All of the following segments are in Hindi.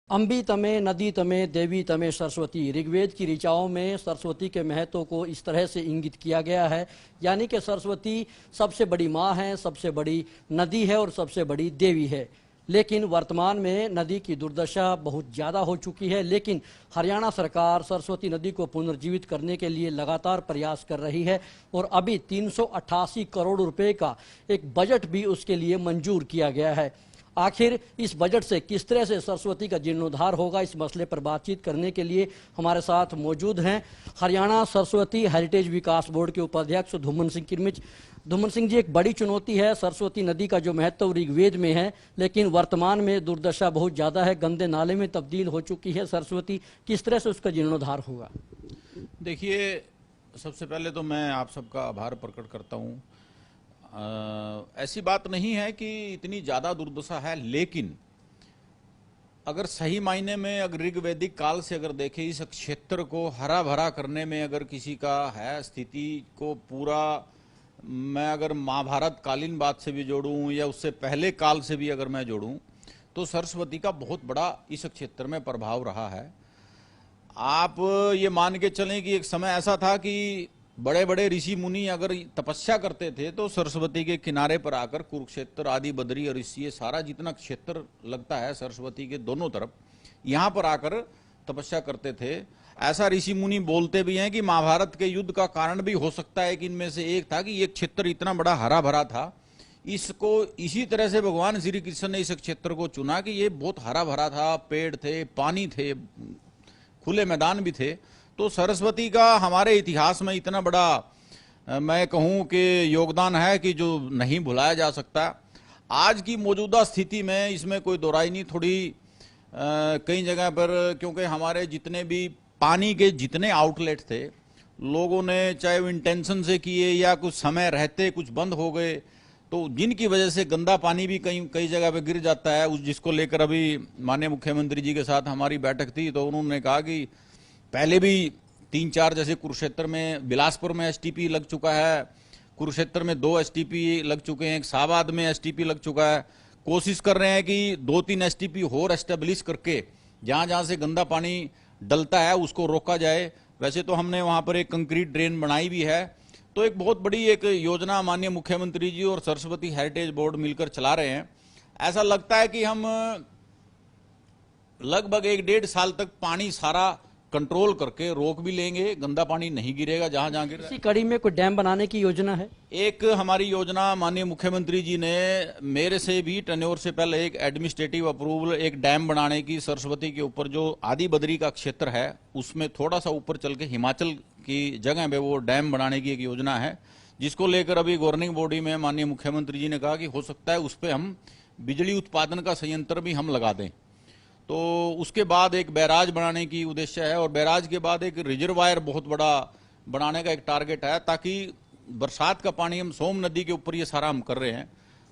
अम्बी तमे नदी तमे देवी तमे सरस्वती। ऋग्वेद की ऋचाओं में सरस्वती के महत्व को इस तरह से इंगित किया गया है, यानी कि सरस्वती सबसे बड़ी माँ है, सबसे बड़ी नदी है और सबसे बड़ी देवी है। लेकिन वर्तमान में नदी की दुर्दशा बहुत ज़्यादा हो चुकी है, लेकिन हरियाणा सरकार सरस्वती नदी को पुनर्जीवित करने के लिए लगातार प्रयास कर रही है और अभी 388 करोड़ रुपए का एक बजट भी उसके लिए मंजूर किया गया है। आखिर इस बजट से किस तरह से सरस्वती का जीर्णोद्धार होगा, इस मसले पर बातचीत करने के लिए हमारे साथ मौजूद हैं हरियाणा सरस्वती हेरिटेज विकास बोर्ड के उपाध्यक्ष धूमन सिंह किरमिच। धूमन सिंह जी, एक बड़ी चुनौती है सरस्वती नदी का जो महत्व ऋग्वेद में है, लेकिन वर्तमान में दुर्दशा बहुत ज़्यादा है, गंदे नाले में तब्दील हो चुकी है सरस्वती। किस तरह से उसका जीर्णोद्धार होगा? देखिए, सबसे पहले तो मैं आप सबका आभार प्रकट करता हूँ। ऐसी बात नहीं है कि इतनी ज्यादा दुर्दशा है, लेकिन अगर सही मायने में अगर ऋग्वैदिक काल से अगर देखें, इस क्षेत्र को हरा भरा करने में अगर किसी का है स्थिति को पूरा, मैं अगर महाभारत कालीन बात से भी जोड़ूं या उससे पहले काल से भी अगर मैं जोड़ूं, तो सरस्वती का बहुत बड़ा इस क्षेत्र में प्रभाव रहा है। आप ये मान के चलें कि एक समय ऐसा था कि बड़े बड़े ऋषि मुनि अगर तपस्या करते थे तो सरस्वती के किनारे पर आकर कुरुक्षेत्र आदि बद्री और ये सारा जितना क्षेत्र लगता है सरस्वती के दोनों तरफ, यहाँ पर आकर तपस्या करते थे। ऐसा ऋषि मुनि बोलते भी हैं कि महाभारत के युद्ध का कारण भी हो सकता है कि इनमें से एक था कि ये क्षेत्र इतना बड़ा हरा भरा था। इसको इसी तरह से भगवान श्री कृष्ण ने इस क्षेत्र को चुना कि ये बहुत हरा भरा था, पेड़ थे, पानी थे, खुले मैदान भी थे। तो सरस्वती का हमारे इतिहास में इतना बड़ा मैं कहूं कि योगदान है कि जो नहीं भुलाया जा सकता। आज की मौजूदा स्थिति में इसमें कोई दोराई नहीं, थोड़ी कई जगह पर, क्योंकि हमारे जितने भी पानी के जितने आउटलेट थे, लोगों ने चाहे वो इंटेंशन से किए या कुछ समय रहते कुछ बंद हो गए, तो जिनकी वजह से गंदा पानी भी कई जगह पे गिर जाता है। उस जिसको लेकर अभी माननीय मुख्यमंत्री जी के साथ हमारी बैठक थी, तो उन्होंने कहा कि पहले भी 3-4 जैसे कुरुक्षेत्र में, बिलासपुर में एसटीपी लग चुका है, कुरुक्षेत्र में 2 एसटीपी लग चुके हैं, एक साबाद में एसटीपी लग चुका है। कोशिश कर रहे हैं कि 2-3 एसटीपी और एस्टेब्लिश करके जहां जहां से गंदा पानी डलता है उसको रोका जाए। वैसे तो हमने वहां पर एक कंक्रीट ड्रेन बनाई भी है। तो एक बहुत बड़ी एक योजना माननीय मुख्यमंत्री जी और सरस्वती हेरिटेज बोर्ड मिलकर चला रहे हैं। ऐसा लगता है कि हम लगभग 1-1.5 साल तक पानी सारा कंट्रोल करके रोक भी लेंगे, गंदा पानी नहीं गिरेगा जहां जहां गिर। इसी कड़ी में कोई डैम बनाने की योजना है? एक हमारी योजना माननीय मुख्यमंत्री जी ने मेरे से भी टेन्योर से पहले एक एडमिनिस्ट्रेटिव अप्रूवल, एक डैम बनाने की सरस्वती के ऊपर जो आदि बद्री का क्षेत्र है उसमें थोड़ा सा ऊपर चल के हिमाचल की जगह पे वो डैम बनाने की एक योजना है, जिसको लेकर अभी गवर्निंग बॉडी में माननीय मुख्यमंत्री जी ने कहा कि हो सकता है उस पर हम बिजली उत्पादन का संयंत्र भी हम लगा दें। तो उसके बाद एक बैराज बनाने की उद्देश्य है और बैराज के बाद एक रिजर्वायर बहुत बड़ा बनाने का एक टारगेट है, ताकि बरसात का पानी, हम सोम नदी के ऊपर ये सारा हम कर रहे हैं,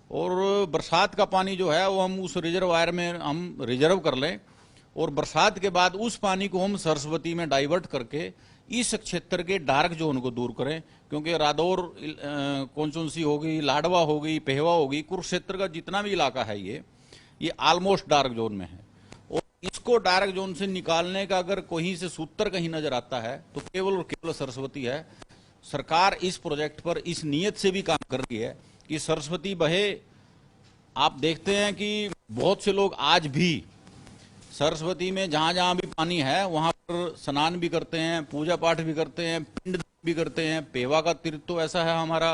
और बरसात का पानी जो है वो हम उस रिजर्वायर में हम रिजर्व कर लें और बरसात के बाद उस पानी को हम सरस्वती में डाइवर्ट करके इस क्षेत्र के डार्क जोन को दूर करें। क्योंकि रादौर कॉन्स्टिट्यूंसी होगी, लाडवा होगी, पेहवा होगी, कुरुक्षेत्र का जितना भी इलाका है ये ऑलमोस्ट डार्क जोन में है। इसको डार्क जोन से निकालने का अगर कहीं से सूत्र कहीं नजर आता है तो केवल और केवल सरस्वती है। सरकार इस प्रोजेक्ट पर इस नियत से भी काम कर रही है कि सरस्वती बहे। आप देखते हैं कि बहुत से लोग आज भी सरस्वती में जहां जहां भी पानी है वहां पर स्नान भी करते हैं, पूजा पाठ भी करते हैं, पिंड भी करते हैं। पेवा का तीर्थ तो ऐसा है हमारा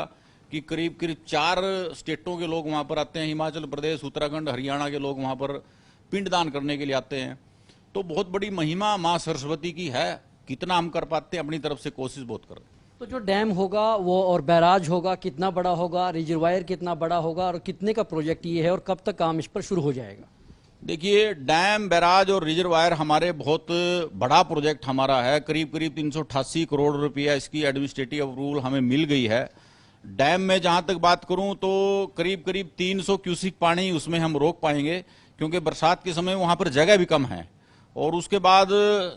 कि करीब करीब 4 स्टेटों के लोग वहां पर आते हैं, हिमाचल प्रदेश, उत्तराखंड, हरियाणा के लोग वहां पर पिंडदान करने के लिए आते हैं। तो बहुत बड़ी महिमा मां सरस्वती की है। कितना हम कर पाते हैं, अपनी तरफ से कोशिश बहुत कर रहे हैं। तो जो डैम होगा वो और बैराज होगा, कितना बड़ा होगा, रिजर्वायर कितना बड़ा होगा और कितने का प्रोजेक्ट ये है और कब तक काम इस पर शुरू हो जाएगा? देखिए, डैम, बैराज और रिजर्वायर हमारे बहुत बड़ा प्रोजेक्ट हमारा है। करीब करीब 388 करोड़ रुपया इसकी एडमिनिस्ट्रेटिव अप्रूवल हमें मिल गई है। डैम में जहां तक बात करूं तो करीब करीब 300 क्यूसिक पानी उसमें हम रोक पाएंगे, क्योंकि बरसात के समय वहां पर जगह भी कम है। और उसके बाद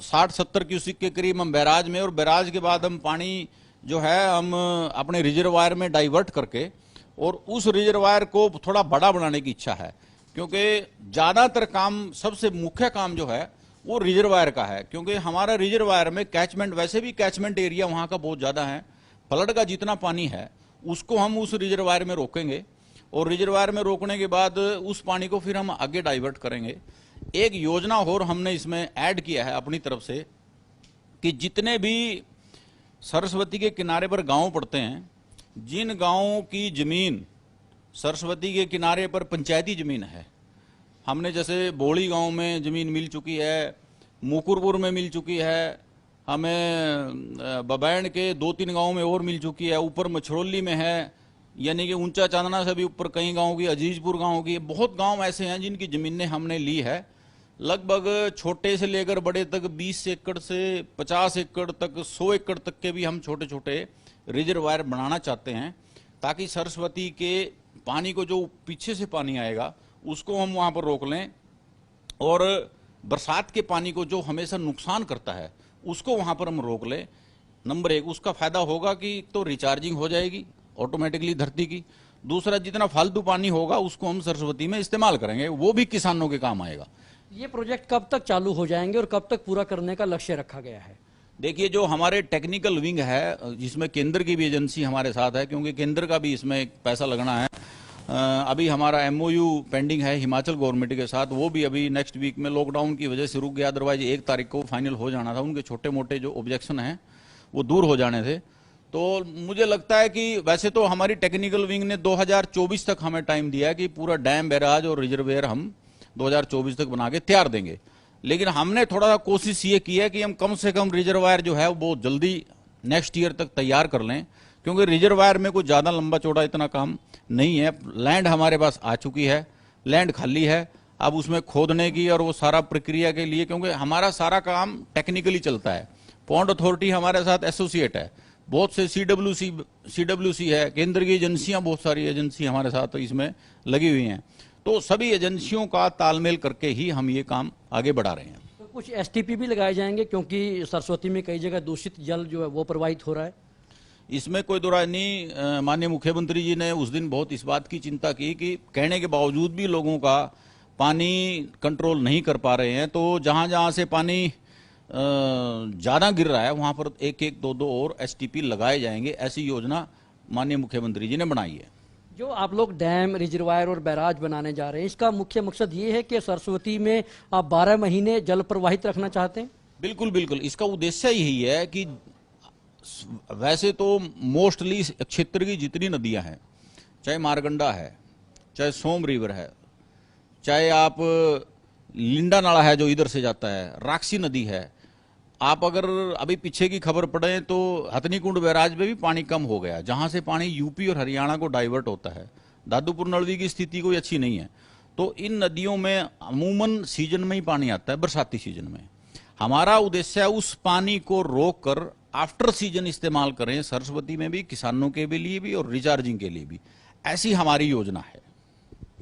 60-70 क्यूसिक के करीब हम बैराज में, और बैराज के बाद हम पानी जो है हम अपने रिजर्वायर में डाइवर्ट करके और उस रिजर्वायर को थोड़ा बड़ा बनाने की इच्छा है। क्योंकि ज्यादातर काम, सबसे मुख्य काम जो है वो रिजर्वायर का है, क्योंकि हमारा रिजर्वायर में कैचमेंट, वैसे भी कैचमेंट एरिया वहां का बहुत ज्यादा है। फ्लड का जितना पानी है उसको हम उस रिजर्वायर में रोकेंगे और रिजर्वायर में रोकने के बाद उस पानी को फिर हम आगे डाइवर्ट करेंगे। एक योजना और हमने इसमें ऐड किया है अपनी तरफ से कि जितने भी सरस्वती के किनारे पर गांव पड़ते हैं, जिन गांवों की जमीन सरस्वती के किनारे पर पंचायती जमीन है, हमने जैसे बोड़ी गांव में जमीन मिल चुकी है, मुकुरपुर में मिल चुकी है, हमें बबैन के 2-3 गांव में और मिल चुकी है, ऊपर मछरौली में है, यानी कि ऊंचा चांदना से भी ऊपर कई गांव की, अजीजपुर गांव की, बहुत गांव ऐसे हैं जिनकी जमीनें हमने ली है। लगभग छोटे से लेकर बड़े तक 20 एकड़ से 50 एकड़ तक 100 एकड़ तक के भी हम छोटे छोटे रिजर्वायर बनाना चाहते हैं, ताकि सरस्वती के पानी को, जो पीछे से पानी आएगा उसको हम वहां पर रोक लें और बरसात के पानी को जो हमेशा नुकसान करता है उसको वहां पर हम रोक लें। नंबर 1, उसका फायदा होगा कि तो रिचार्जिंग हो जाएगी ऑटोमेटिकली धरती की। दूसरा, जितना फालतू पानी होगा उसको हम सरस्वती में इस्तेमाल करेंगे, वो भी किसानों के काम आएगा। ये प्रोजेक्ट कब तक चालू हो जाएंगे और कब तक पूरा करने का लक्ष्य रखा गया है? देखिए, जो हमारे टेक्निकल विंग है, जिसमें केंद्र की भी एजेंसी हमारे साथ है, क्योंकि केंद्र का भी इसमें पैसा लगना है। अभी हमारा एमओयू पेंडिंग है हिमाचल गवर्नमेंट के साथ, वो भी अभी नेक्स्ट वीक में लॉकडाउन की वजह से रुक गया, अदरवाइज 1 तारीख को फाइनल हो जाना था। उनके छोटे मोटे जो ऑब्जेक्शन हैं वो दूर हो जाने थे। तो मुझे लगता है कि वैसे तो हमारी टेक्निकल विंग ने 2024 तक हमें टाइम दिया है कि पूरा डैम, बैराज और रिजर्वेयर हम 2024 तक बना के तैयार देंगे। लेकिन हमने थोड़ा सा कोशिश ये की है कि हम कम से कम रिजर्वायर जो है वो बहुत जल्दी नेक्स्ट ईयर तक तैयार कर लें, क्योंकि रिजर्वायर में कोई ज्यादा लंबा चौड़ा इतना काम नहीं है। लैंड हमारे पास आ चुकी है, लैंड खाली है, अब उसमें खोदने की और वो सारा प्रक्रिया के लिए, क्योंकि हमारा सारा काम टेक्निकली चलता है। पॉन्ड अथॉरिटी हमारे साथ एसोसिएट है, बहुत से सीडब्ल्यूसी है, केंद्र की एजेंसियां, बहुत सारी एजेंसी हमारे साथ इसमें लगी हुई हैं। तो सभी एजेंसियों का तालमेल करके ही हम ये काम आगे बढ़ा रहे हैं। तो कुछ एसटीपी भी लगाए जाएंगे, क्योंकि सरस्वती में कई जगह दूषित जल जो है वो प्रवाहित हो रहा है। इसमें कोई दो राय नहीं। माननीय मुख्यमंत्री जी ने उस दिन बहुत इस बात की चिंता की कि कहने के बावजूद भी लोगों का पानी कंट्रोल नहीं कर पा रहे हैं, तो जहां जहां से पानी ज्यादा गिर रहा है वहां पर 1-1, 2-2 और एसटीपी लगाए जाएंगे। ऐसी योजना माननीय मुख्यमंत्री जी ने बनाई है। जो आप लोग डैम, रिजर्वायर और बैराज बनाने जा रहे हैं, इसका मुख्य मकसद ये है कि सरस्वती में आप 12 महीने जल प्रवाहित रखना चाहते हैं? बिल्कुल बिल्कुल, इसका उद्देश्य यही है कि वैसे तो मोस्टली क्षेत्र की जितनी नदियां हैं, चाहे मारगंडा है, चाहे सोम रिवर है, चाहे आप लिंडा नाला है जो इधर से जाता है, राक्षी नदी है, आप अगर अभी पीछे की खबर पढ़े तो हथनीकुंड बैराज में भी पानी कम हो गया, जहां से पानी यूपी और हरियाणा को डाइवर्ट होता है। दादूपुर नलवी की स्थिति कोई अच्छी नहीं है। तो इन नदियों में अमूमन सीजन में ही पानी आता है, बरसाती सीजन में। हमारा उद्देश्य है उस पानी को रोक कर आफ्टर सीजन इस्तेमाल करें, सरस्वती में भी, किसानों के लिए भी और रिचार्जिंग के लिए भी। ऐसी हमारी योजना है।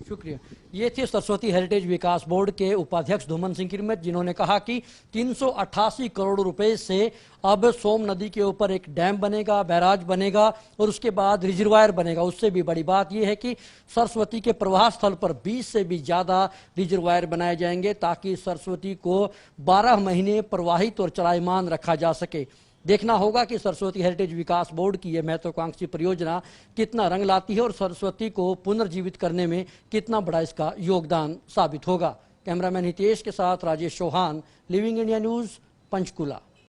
शुक्रिया। ये थे सरस्वती हेरिटेज विकास बोर्ड के उपाध्यक्ष धूमन सिंह किरमित, जिन्होंने कहा कि 388 करोड़ रुपए से अब सोम नदी के ऊपर एक डैम बनेगा, बैराज बनेगा और उसके बाद रिजर्वायर बनेगा। उससे भी बड़ी बात यह है कि सरस्वती के प्रवाह स्थल पर 20 से भी ज्यादा रिजर्वायर बनाए जाएंगे, ताकि सरस्वती को 12 महीने प्रवाहित और चलायमान रखा जा सके। देखना होगा कि सरस्वती हेरिटेज विकास बोर्ड की यह महत्वाकांक्षी परियोजना कितना रंग लाती है और सरस्वती को पुनर्जीवित करने में कितना बड़ा इसका योगदान साबित होगा। कैमरामैन हितेश के साथ Rajesh Chauhan, living India news, Panchkula.